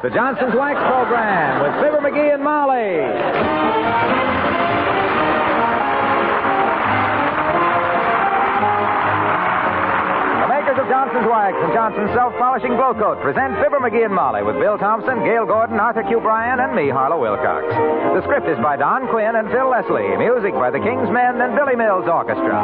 the Johnson's Wax Program with Fibber McGee and Molly. The makers of Johnson's Wax and Johnson's Self-Polishing Glow Coat present Fibber McGee and Molly with Bill Thompson, Gail Gordon, Arthur Q. Bryan, and me, Harlow Wilcox. The script is by Don Quinn and Phil Leslie. Music by the King's Men and Billy Mills Orchestra.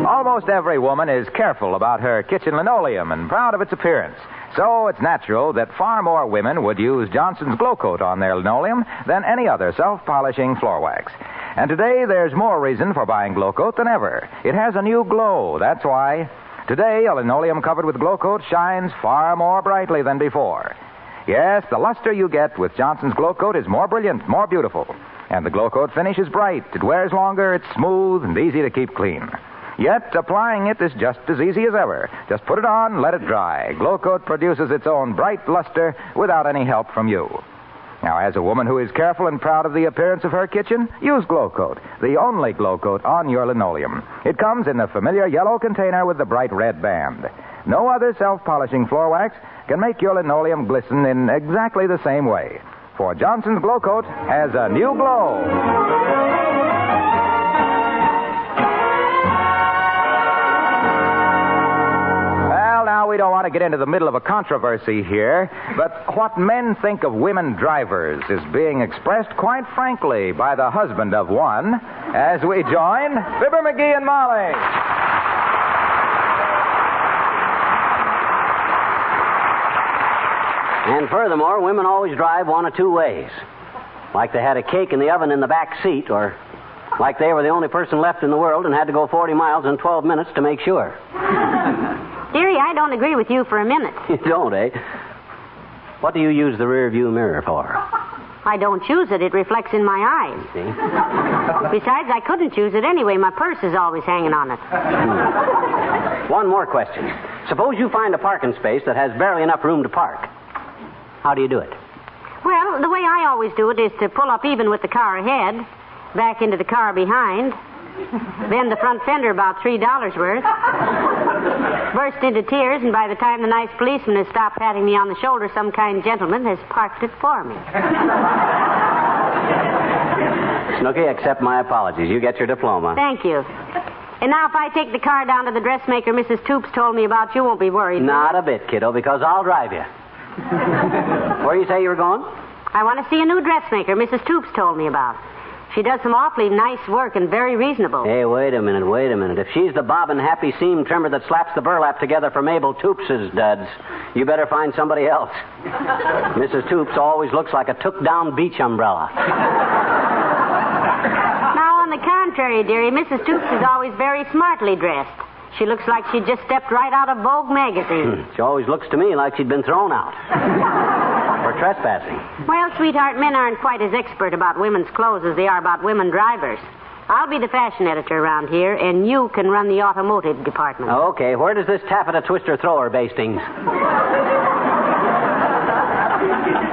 Almost every woman is careful about her kitchen linoleum and proud of its appearance. So it's natural that far more women would use Johnson's Glow Coat on their linoleum than any other self-polishing floor wax. And today there's more reason for buying Glow Coat than ever. It has a new glow. That's why today a linoleum covered with Glow Coat shines far more brightly than before. Yes, the luster you get with Johnson's Glow Coat is more brilliant, more beautiful. And the Glow Coat finish is bright. It wears longer, it's smooth, and easy to keep clean. Yet, applying it is just as easy as ever. Just put it on, let it dry. Glow Coat produces its own bright luster without any help from you. Now, as a woman who is careful and proud of the appearance of her kitchen, use Glow Coat, the only Glow Coat on your linoleum. It comes in the familiar yellow container with the bright red band. No other self-polishing floor wax can make your linoleum glisten in exactly the same way. For Johnson's Glow Coat has a new glow. Now, we don't want to get into the middle of a controversy here, but what men think of women drivers is being expressed quite frankly by the husband of one as we join Fibber McGee and Molly. And furthermore, women always drive one of two ways. Like they had a cake in the oven in the back seat, or like they were the only person left in the world and had to go 40 miles in 12 minutes to make sure. Dearie, I don't agree with you for a minute. You don't, eh? What do you use the rear view mirror for? I don't choose it. It reflects in my eyes. See? Besides, I couldn't choose it anyway. My purse is always hanging on it. One more question. Suppose you find a parking space that has barely enough room to park. How do you do it? Well, the way I always do it is to pull up even with the car ahead, back into the car behind, bend the front fender about $3 worth, burst into tears, and by the time the nice policeman has stopped patting me on the shoulder, some kind gentleman has parked it for me. Snooky, accept my apologies. You get your diploma. Thank you. And now if I take the car down to the dressmaker Mrs. Toops told me about, you won't be worried. Not a bit, kiddo, because I'll drive you. Where do you say you were going? I want to see a new dressmaker Mrs. Toops told me about. She does some awfully nice work and very reasonable. Hey, wait a minute. If she's the bobbin' happy seam trimmer that slaps the burlap together for Mabel Toops' duds, you better find somebody else. Mrs. Toops always looks like a took-down beach umbrella. Now, on the contrary, dearie, Mrs. Toops is always very smartly dressed. She looks like she just stepped right out of Vogue magazine. She always looks to me like she'd been thrown out. For trespassing. Well, sweetheart, men aren't quite as expert about women's clothes as they are about women drivers. I'll be the fashion editor around here, and you can run the automotive department. Okay, where does this taffeta twister thrower bastings?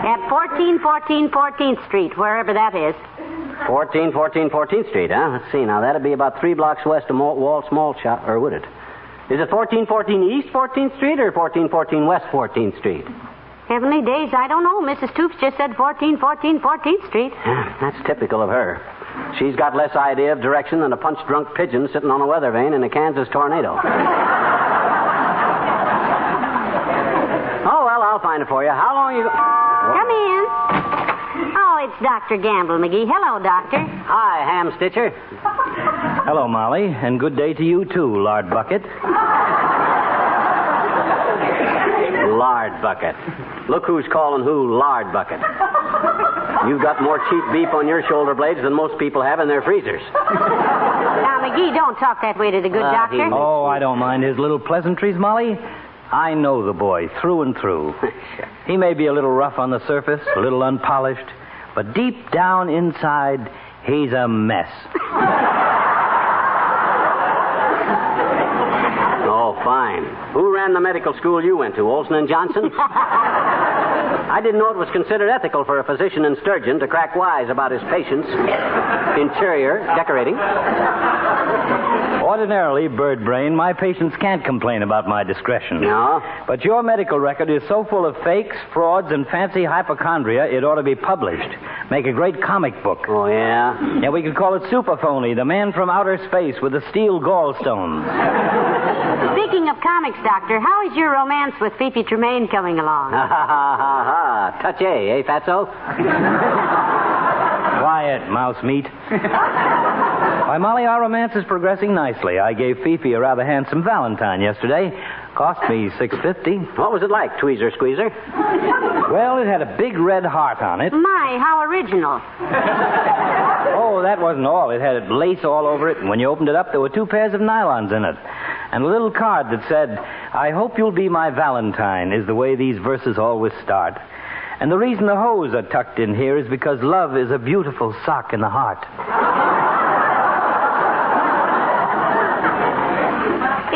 At 1414 14th Street, wherever that is. 1414 14th Street, huh? Let's see, now that'd be about 3 blocks west of Walt's Mall Shop, or would it? Is it 1414 East 14th Street or 1414 West 14th Street? Heavenly days, I don't know. Mrs. Toops just said 1414 14th Street. That's typical of her. She's got less idea of direction than a punch-drunk pigeon sitting on a weather vane in a Kansas tornado. Oh, well, I'll find it for you. How long you... Come in. Oh, it's Dr. Gamble, McGee. Hello, Doctor. Hi, Ham Stitcher. Hello, Molly, and good day to you, too, Lard Bucket. Lard Bucket. Look who's calling who Lard Bucket. You've got more cheap beef on your shoulder blades than most people have in their freezers. Now, McGee, don't talk that way to the good doctor. Oh, I don't mind his little pleasantries, Molly. I know the boy through and through. He may be a little rough on the surface, a little unpolished, but deep down inside, he's a mess. Oh, fine. Who ran the medical school you went to, Olson and Johnson? I didn't know it was considered ethical for a physician in sturgeon to crack wise about his patient's interior decorating. Ordinarily, Bird Brain, my patients can't complain about my discretion. No? But your medical record is so full of fakes, frauds, and fancy hypochondria, it ought to be published. Make a great comic book. Oh, yeah? Yeah, we could call it Superphony, the man from outer space with the steel gallstones. Speaking of comics, Doctor, how is your romance with Fifi Tremaine coming along? Ha, ha, ha, ha, ha. Touche, eh, Fatso? Quiet, mouse meat. Why, Molly, our romance is progressing nicely. I gave Fifi a rather handsome Valentine yesterday. Cost me $6.50. What was it like, tweezer squeezer? Well, it had a big red heart on it. My, how original. Oh, that wasn't all. It had lace all over it, and when you opened it up, there were 2 pairs of nylons in it. And a little card that said, "I hope you'll be my Valentine," is the way these verses always start. And the reason the hose are tucked in here is because love is a beautiful sock in the heart.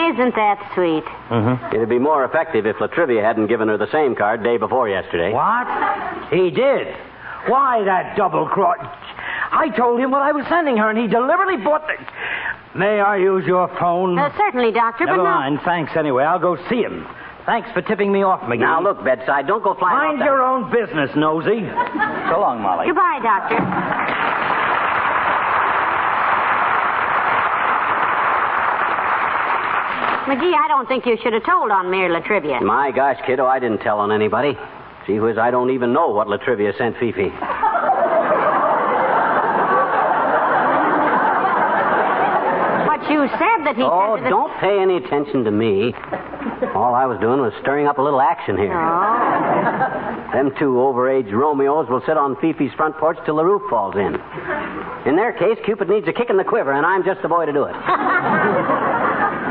Isn't that sweet? Mm-hmm. It'd be more effective if Latrivia hadn't given her the same card day before yesterday. What? He did? Why, that double cross? I told him what I was sending her, and he deliberately bought the... May I use your phone? Certainly, Doctor, Never but mind. Thanks anyway. I'll go see him. Thanks for tipping me off, McGee. Now, look, bedside, don't go flying Mind off your own business, nosy. So long, Molly. Goodbye, Doctor. McGee, I don't think you should have told on Mayor Latrivia. My gosh, kiddo, I didn't tell on anybody. Gee whiz, I don't even know what Latrivia sent Fifi. But you said that he Oh, said that... don't pay any attention to me. All I was doing was stirring up a little action here. Oh. Them 2 overaged Romeos will sit on Fifi's front porch till the roof falls in. In their case, Cupid needs a kick in the quiver, and I'm just the boy to do it.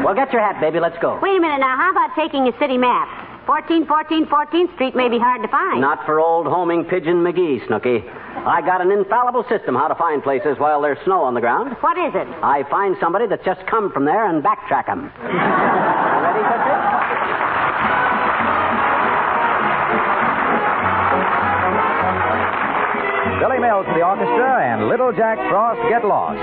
Well, get your hat, baby. Let's go. Wait a minute now. How about taking a city map? 1414 Street may be hard to find. Not for old homing pigeon McGee, Snooky. I got an infallible system how to find places while there's snow on the ground. What is it? I find somebody that's just come from there and backtrack them. Ready, Tootsie? Billy Mills to the orchestra and Little Jack Frost Get Lost.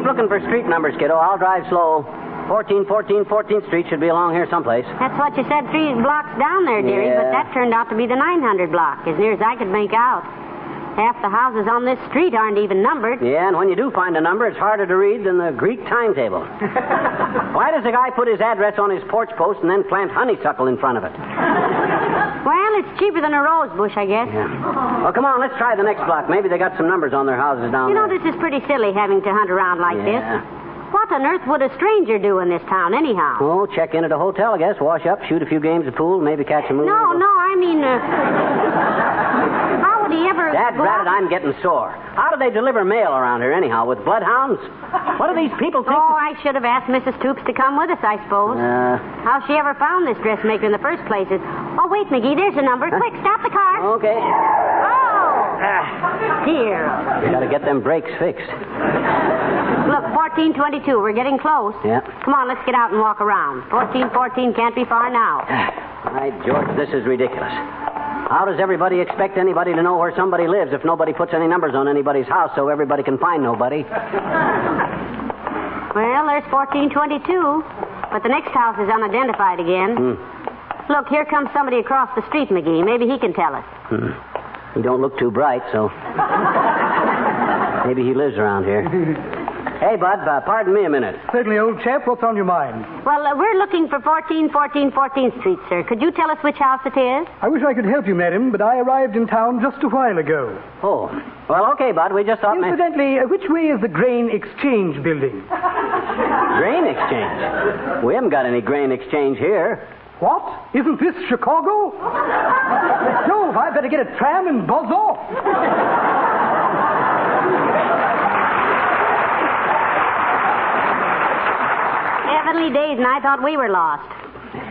Looking for street numbers, kiddo. I'll drive slow. 14th Street should be along here someplace. That's what you said 3 blocks down there, dearie, Yeah. but that turned out to be the 900 block, as near as I could make out. Half the houses on this street aren't even numbered. Yeah, and when you do find a number, it's harder to read than the Greek timetable. Why does the guy put his address on his porch post and then plant honeysuckle in front of it? Well, it's cheaper than a rose bush, I guess. Yeah. Well, come on, let's try the next block. Maybe they got some numbers on their houses down You there. know, this is pretty silly having to hunt around like this. What on earth would a stranger do in this town, anyhow? Oh, check in at a hotel, I guess. Wash up, shoot a few games of pool, maybe catch a movie. No, I'm mean, how would he ever... Dad rat it, I'm getting sore. How do they deliver mail around here anyhow? With bloodhounds? What do these people think? Oh, I should have asked Mrs. Toops to come with us, I suppose. How she ever found this dressmaker in the first place is... Oh, wait, McGee, there's a number. Quick, stop the car. Okay. Oh! Here. You gotta get them brakes fixed. Look, 1422. We're getting close. Yeah. Come on, let's get out and walk around. 1414 can't be far now. All right, George, this is ridiculous. How does everybody expect anybody to know where somebody lives if nobody puts any numbers on anybody's house so everybody can find nobody? Well, there's 1422. But the next house is unidentified again. Look, here comes somebody across the street, McGee. Maybe he can tell us. He don't look too bright, so... Maybe he lives around here. Hey, Bud, pardon me a minute. Certainly, old chap. What's on your mind? Well, we're looking for 1414 Street, sir. Could you tell us which house it is? I wish I could help you, madam, but I arrived in town just a while ago. Oh. Well, okay, Bud. We just thought... Incidentally, which way is the grain exchange building? Grain exchange? We haven't got any grain exchange here. What? Isn't this Chicago? Jove, I'd better get a tram and buzz off. Heavenly days, and I thought we were lost.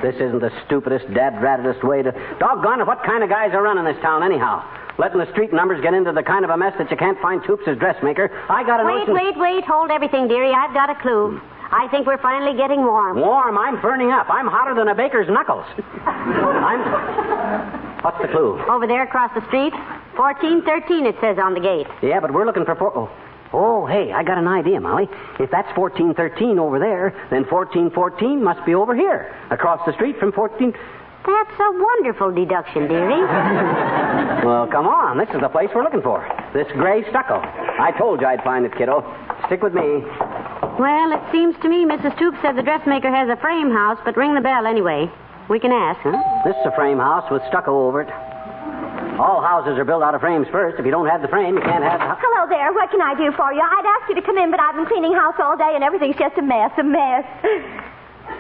This isn't the stupidest, dad-rattedest way to... Doggone it, what kind of guys are running this town anyhow? Letting the street numbers get into the kind of a mess that you can't find Toops' dressmaker. I got a notion... Wait. Hold everything, dearie. I've got a clue. I think we're finally getting warm. Warm? I'm burning up. I'm hotter than a baker's knuckles. What's the clue? Over there across the street. 1413, it says on the gate. Yeah, but we're looking for... Oh, hey, I got an idea, Molly. If that's 1413 over there, then 1414 must be over here, across the street from 14... That's a wonderful deduction, dearie. Well, come on. This is the place we're looking for. This gray stucco. I told you I'd find it, kiddo. Stick with me. Well, it seems to me Mrs. Toops said the dressmaker has a frame house, but ring the bell anyway. We can ask. Huh? This is a frame house with stucco over it. All houses are built out of frames first. If you don't have the frame, you can't have the... Hello there. What can I do for you? I'd asked you to come in, but I've been cleaning house all day, and everything's just a mess.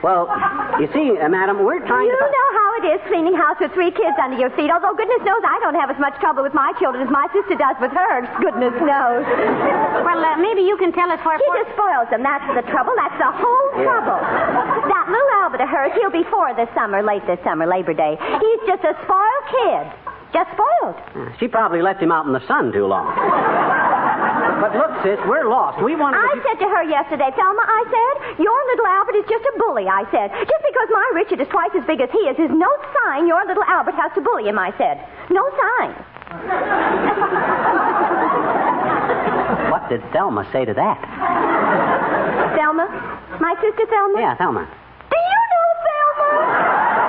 Well, you see, madam, we're trying You know how it is cleaning house with 3 kids under your feet, although goodness knows I don't have as much trouble with my children as my sister does with hers. Goodness knows. Well, maybe you can tell us where... She just spoils them. That's the trouble. That's the whole trouble. That little Albert of hers, he'll be 4 this summer, late this summer, Labor Day. He's just a spoiled kid. Just spoiled. She probably left him out in the sun too long. But look, sis, we're lost. We wanted I said to her yesterday, Thelma, I said, your little Albert is just a bully, I said. Just because my Richard is twice as big as he is no sign your little Albert has to bully him, I said. No sign. What did Thelma say to that? Thelma? My sister Thelma? Yeah, Thelma. Do you know Thelma?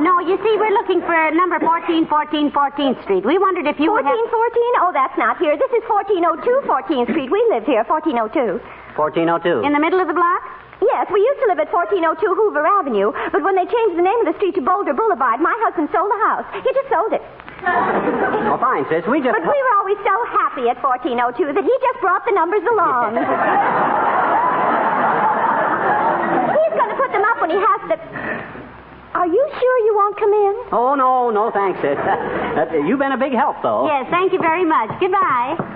No, you see, we're looking for number 1414 14th Street. We wondered if you 1414? Oh, that's not here. This is 1402 14th Street. We live here, 1402. 1402. In the middle of the block? Yes, we used to live at 1402 Hoover Avenue, but when they changed the name of the street to Boulder Boulevard, my husband sold the house. He just sold it. Well, fine, sis. But we were always so happy at 1402 that he just brought the numbers along. He's going to put them up when he has the... Are you sure you won't come in? Oh, no, thanks, sis. You've been a big help, though. Yes, thank you very much. Goodbye. By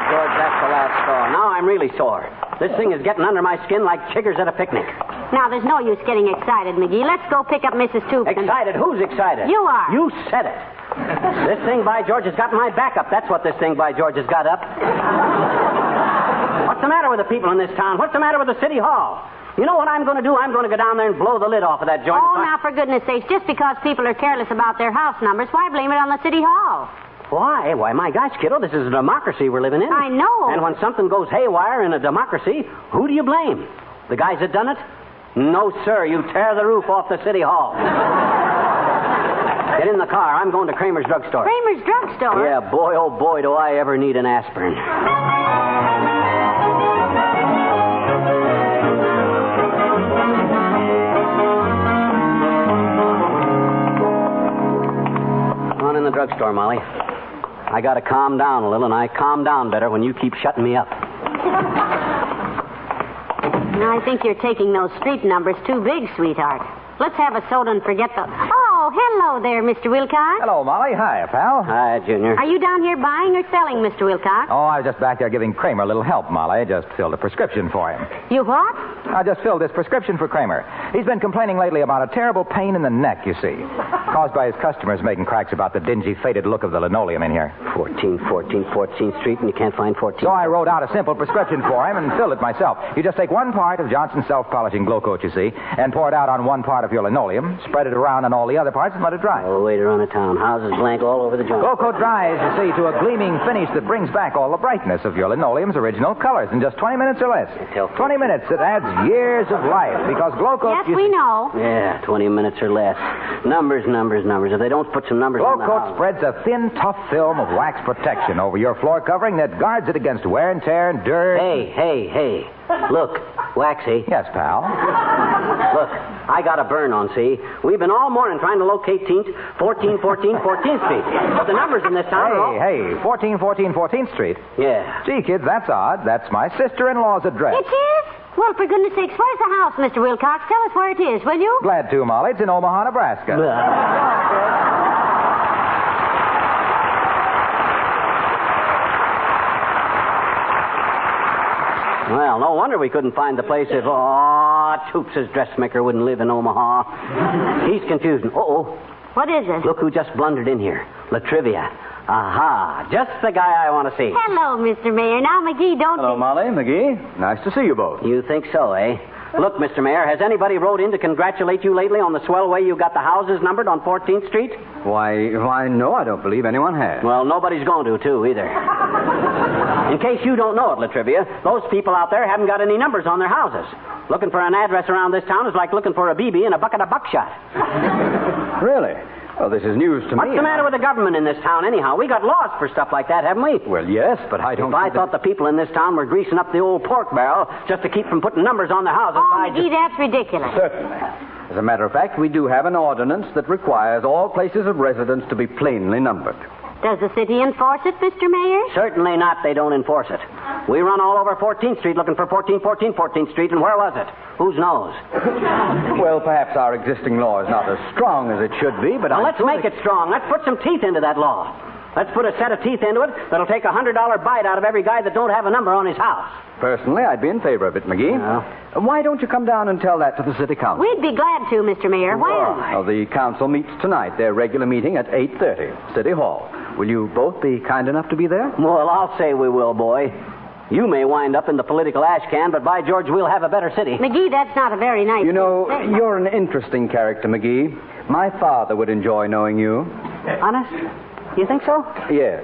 George, that's the last straw. Now I'm really sore. This thing is getting under my skin like chiggers at a picnic. Now, there's no use getting excited, McGee. Let's go pick up Mrs. Toops. Excited? Who's excited? You are. You said it. This thing, by George, has got my back up. That's what this thing, by George, has got up. What's the matter with the people in this town? What's the matter with the city hall? You know what I'm going to do? I'm going to go down there and blow the lid off of that joint. Oh, now, for goodness sakes, just because people are careless about their house numbers, why blame it on the city hall? Why? Why, my gosh, kiddo, this is a democracy we're living in. I know. And when something goes haywire in a democracy, who do you blame? The guys that done it? No, sir. You tear the roof off the city hall. Get in the car. I'm going to Kramer's drugstore. Kramer's drugstore? Yeah, boy, oh boy, do I ever need an aspirin. On in the drugstore, Molly. I got to calm down a little, and I calm down better when you keep shutting me up. I think you're taking those street numbers too big, sweetheart. Let's have a soda and forget the... Oh, hello there, Mr. Wilcox. Hello, Molly. Hi, pal. Hi, Junior. Are you down here buying or selling, Mr. Wilcox? Oh, I was just back there giving Kramer a little help, Molly. Just filled a prescription for him. You what? I just filled this prescription for Kramer. He's been complaining lately about a terrible pain in the neck, you see. Caused by his customers making cracks about the dingy, faded look of the linoleum in here. 14th Street, and you can't find 14th. So I wrote out a simple prescription for him and filled it myself. You just take 1 part of Johnson's self-polishing glow coat, you see, and pour it out on 1 part of your linoleum, spread it around on all the other parts, and let it dry. Oh, way to run a town. Houses blank all over the joint. Glow coat dries, you see, to a gleaming finish that brings back all the brightness of your linoleum's original colors in just 20 minutes or less. 20 minutes, it adds years of life, because glow coat... Yes, we know. Yeah, 20 minutes or less. Numbers. If they don't put some numbers Glow on the coat house... spreads a thin, tough film of wax protection over your floor covering that guards it against wear and tear and dirt. Hey. Look, Waxy. Yes, pal. Look, I got a burn on, see? We've been all morning trying to locate 14th Street. But the numbers in this town are all... Hey, 14th Street. Yeah. Gee, kids, that's odd. That's my sister-in-law's address. It is? Well, for goodness sakes, where's the house, Mr. Wilcox? Tell us where it is, will you? Glad to, Molly. It's in Omaha, Nebraska. Well, no wonder we couldn't find the place if... Oh, Toops' dressmaker wouldn't live in Omaha. He's confused. Uh-oh. What is it? Look who just blundered in here. Latrivia. Aha. Just the guy I want to see. Hello, Mr. Mayor. Now, McGee, don't... Hello, Molly, McGee. Nice to see you both. You think so, eh? Look, Mr. Mayor, has anybody wrote in to congratulate you lately on the swell way you got the houses numbered on 14th Street? Why, no, I don't believe anyone has. Well, nobody's going to, too, either. In case you don't know it, Latrivia, those people out there haven't got any numbers on their houses. Looking for an address around this town is like looking for a BB in a bucket of buckshot. Really? Well, this is news to me. What's the matter with the government in this town, anyhow? We got laws for stuff like that, haven't we? Well, yes, but I don't... If I thought the people in this town were greasing up the old pork barrel just to keep from putting numbers on their houses, Oh, McGee, that's ridiculous. Certainly. As a matter of fact, we do have an ordinance that requires all places of residence to be plainly numbered. Does the city enforce it, Mr. Mayor? Certainly not. They don't enforce it. We run all over 14th Street looking for 14th Street, and where was it? Whose knows? Well, perhaps our existing law is not as strong as it should be, but let's make it strong. Let's put some teeth into that law. Let's put a set of teeth into it that'll take a $100 bite out of every guy that don't have a number on his house. Personally, I'd be in favor of it, McGee. Why don't you come down and tell that to the city council? We'd be glad to, Mr. Mayor. When? Well, the council meets tonight, their regular meeting at 8:30, City Hall. Will you both be kind enough to be there? Well, I'll say we will, boy. You may wind up in the political ash can, but by George, we'll have a better city. McGee, that's not a very nice... You know, you're an interesting character, McGee. My father would enjoy knowing you. Honest? You think so? Yes.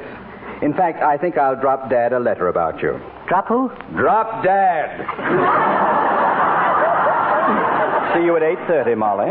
In fact, I think I'll drop Dad a letter about you. Drop who? Drop Dad. See you at 8:30, Molly.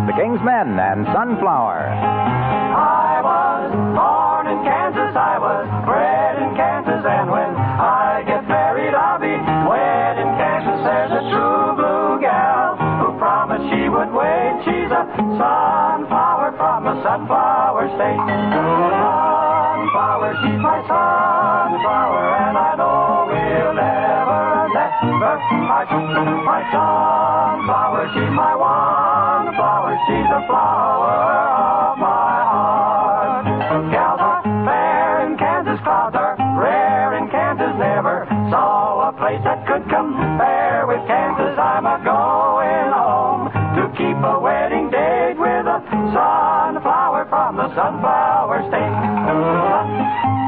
The King's Men and Sunflower. I was born in Kansas, I was bred in Kansas, and when I get married, I'll be wed in Kansas. There's a true blue gal who promised she would wait. She's a sunflower from a sunflower state. Sunflower, she's my sunflower, and I know we'll never let her part. My sunflower, she's my one flower, she's the flower of my heart. Gals are fair in Kansas, clouds are rare in Kansas. Never saw a place that could compare with Kansas. I'm a going home to keep a wedding date with a sunflower from the sunflower state.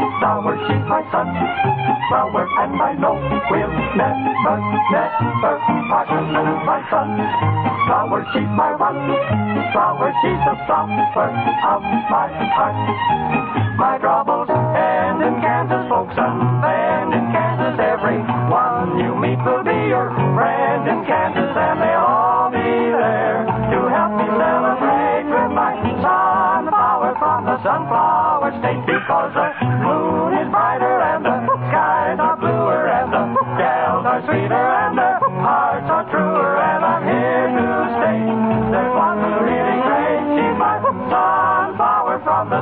Sunflower, she's my sunflower, and I know we'll never part. My sunflower, she's my one flower, she's the flower of my heart. My troubles end in Kansas, folks, and in Kansas, every one you meet will be your friend in Kansas, and they'll all be there to help me celebrate with my sunflower from the sunflower state, because the moon is brighter and the skies are bluer and the gals are sweeter and their hearts are truer, and I'm here to stay. There's one who really great, she's my sunflower from the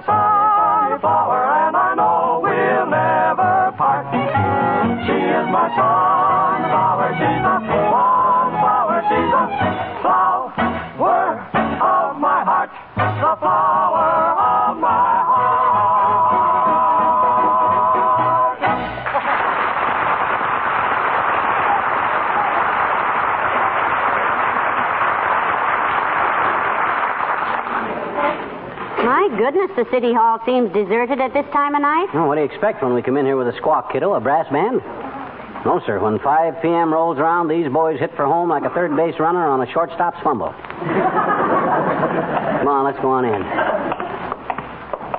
my sunflower, and I know we'll never part. She is my sunflower, she's a wallflower, she's a flower of my heart, the flower of my heart. My goodness, the City Hall seems deserted at this time of night. Oh, what do you expect when we come in here with a squawk kiddo, a brass band? No, sir. When 5 p.m. rolls around, these boys hit for home like a third base runner on a shortstop's fumble. Come on, let's go on in.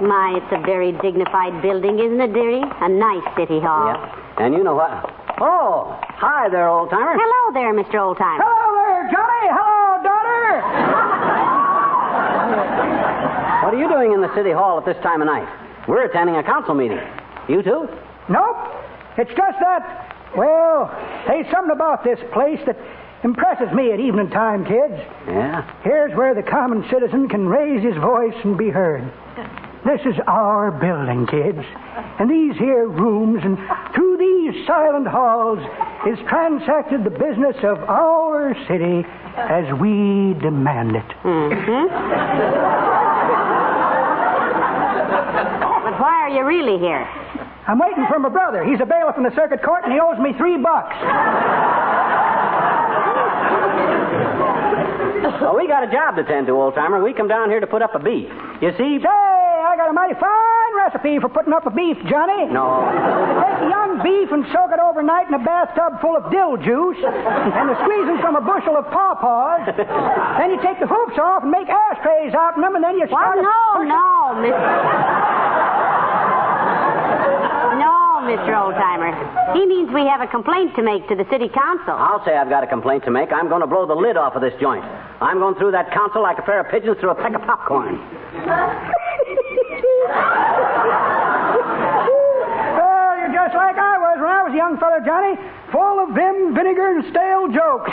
My, it's a very dignified building, isn't it, dearie? A nice City Hall. Yeah. And you know what? Oh, hi there, old-timer. Hello there, Mr. Oldtimer. Hello there, Johnny. Hello, daughter. What are you doing in the City Hall at this time of night? We're attending a council meeting. You too? Nope. It's just that, well, there's something about this place that impresses me at evening time, kids. Yeah? Here's where the common citizen can raise his voice and be heard. This is our building, kids. And these here rooms and through these silent halls is transacted the business of our city as we demand it. Mm-hmm. But why are you really here? I'm waiting for my brother. He's a bailiff in the circuit court, and he owes me $3. Well, we got a job to tend to, old-timer. We come down here to put up a beef. You see... Say, I got a mighty fine recipe for putting up a beef, Johnny. No. Take a young beef and soak it overnight in a bathtub full of dill juice and squeeze it from a bushel of pawpaws. Then you take the hoops off and make ashtrays out of them, and then you start... Well, no, Mr. Oldtimer. He means we have a complaint to make to the city council. I'll say I've got a complaint to make. I'm going to blow the lid off of this joint. I'm going through that council like a pair of pigeons through a peck of popcorn. Well, you're just like I was when I was a young fellow, Johnny, full of vim, vinegar, and stale jokes.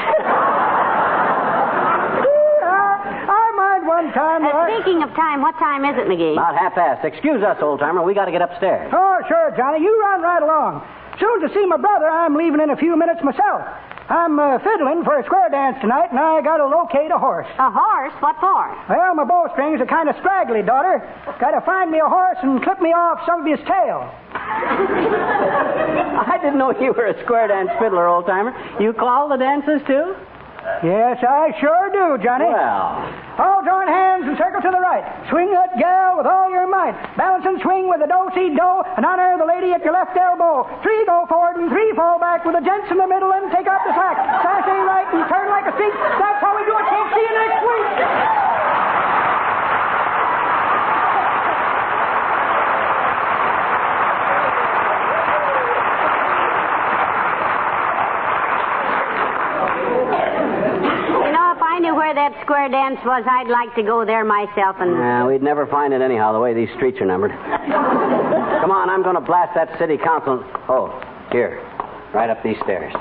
I mind one time... Speaking of time, what time is it, McGee? About 1:30. Excuse us, old-timer. We got to get upstairs. Oh, sure, Johnny. You run right along. Soon to see my brother, I'm leaving in a few minutes myself. I'm fiddling for a square dance tonight, and I got to locate a horse. A horse? What for? Well, my bowstrings are kind of straggly, daughter. Got to find me a horse and clip me off some of his tail. I didn't know you were a square dance fiddler, old-timer. You call the dances, too? Yes, I sure do, Johnny. Well... All join hands and circle to the right. Swing that gal with all your might. Balance and swing with the do-si-do and honor the lady at your left elbow. 3 go forward and 3 fall back with the gents in the middle and take out the slack. Sashay right and turn like a streak. That's how we do it, folks. See you next week. Where that square dance was, I'd like to go there myself and... We'd never find it anyhow, the way these streets are numbered. Come on, I'm going to blast that city council... Oh, here. Right up these stairs.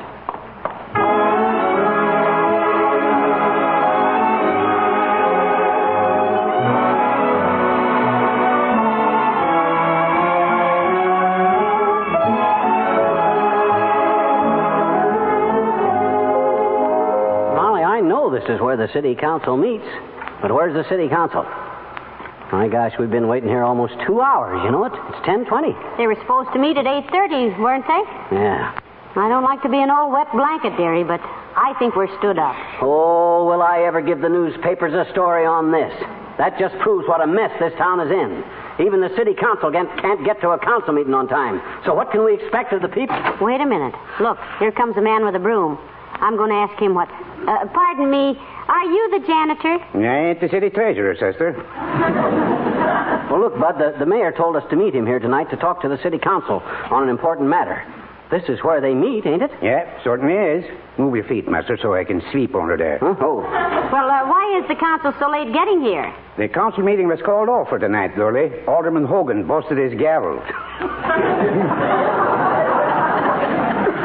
This is where the city council meets. But where's the city council? My gosh, we've been waiting here almost 2 hours. You know it? It's 10:20. They were supposed to meet at 8:30, weren't they? Yeah. I don't like to be an old wet blanket, dearie, but I think we're stood up. Oh, will I ever give the newspapers a story on this? That just proves what a mess this town is in. Even the city council can't get to a council meeting on time. So what can we expect of the people? Wait a minute. Look, here comes a man with a broom. I'm going to ask him what... pardon me, are you the janitor? I ain't the city treasurer, sister. Well, look, Bud, the mayor told us to meet him here tonight to talk to the city council on an important matter. This is where they meet, ain't it? Yeah, certainly is. Move your feet, master, so I can sweep under there. Huh? Oh. Well, why is the council so late getting here? The council meeting was called off for tonight, Lurley. Alderman Hogan busted his gavel.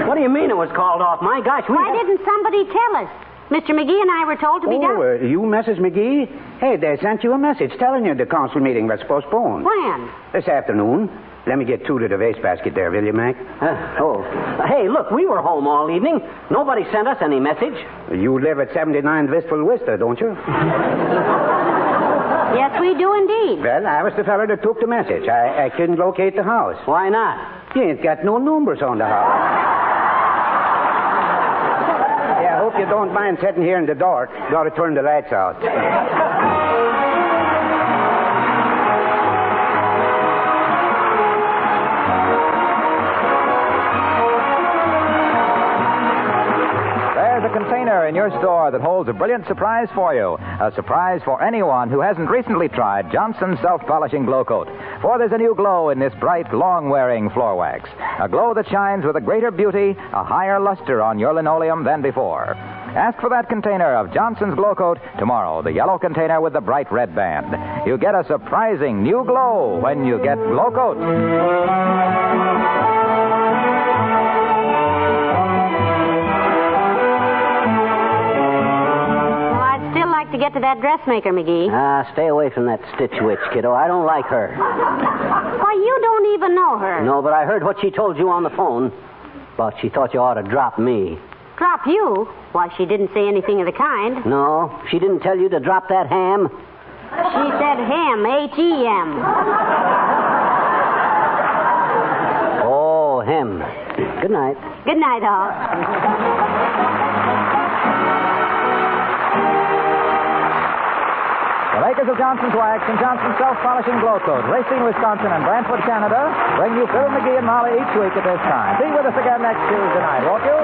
What do you mean it was called off? My gosh, Why didn't somebody tell us? Mr. McGee and I were told to be done. You, Mrs. McGee? Hey, they sent you a message telling you the council meeting was postponed. When? This afternoon. Let me get 2 to the wastebasket there, will you, Mac? Hey, look, we were home all evening. Nobody sent us any message. You live at 79 Wistful Vista, don't you? Yes, we do indeed. Well, I was the fellow that took the message. I couldn't locate the house. Why not? You ain't got no numbers on the house. Yeah, I hope you don't mind sitting here in the dark. Got to turn the lights out. There's a container in your store that holds a brilliant surprise for you. A surprise for anyone who hasn't recently tried Johnson's self-polishing glow coat. For there's a new glow in this bright, long-wearing floor wax. A glow that shines with a greater beauty, a higher luster on your linoleum than before. Ask for that container of Johnson's glow coat tomorrow, the yellow container with the bright red band. You get a surprising new glow when you get glow coat. To get to that dressmaker, McGee. Stay away from that stitch witch, kiddo. I don't like her. Why, you don't even know her. No, but I heard what she told you on the phone. But she thought you ought to drop me. Drop you? Why, she didn't say anything of the kind. No, she didn't tell you to drop that ham. She said ham, H-E-M. Oh, hem. Good night. Good night, all. The makers of Johnson's Wax and Johnson's Self-Polishing Glow Coat, Racine, Wisconsin, and Brantford, Canada, bring you Fibber McGee and Molly each week at this time. Be with us again next Tuesday night, won't you?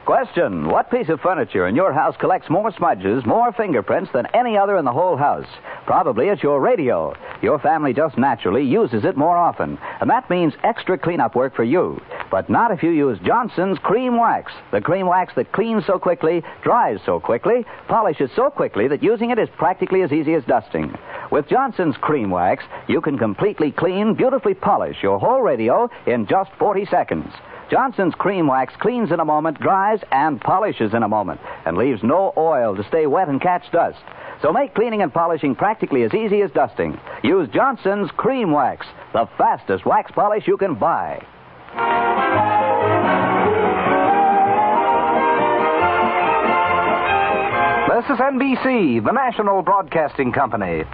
Question: what piece of furniture in your house collects more smudges, more fingerprints than any other in the whole house? Probably it's your radio. Your family just naturally uses it more often, and that means extra cleanup work for you. But not if you use Johnson's Cream Wax. The cream wax that cleans so quickly, dries so quickly, polishes so quickly that using it is practically as easy as dusting. With Johnson's Cream Wax, you can completely clean, beautifully polish your whole radio in just 40 seconds. Johnson's Cream Wax cleans in a moment, dries, and polishes in a moment, and leaves no oil to stay wet and catch dust. So make cleaning and polishing practically as easy as dusting. Use Johnson's Cream Wax, the fastest wax polish you can buy. This is NBC, the National Broadcasting Company.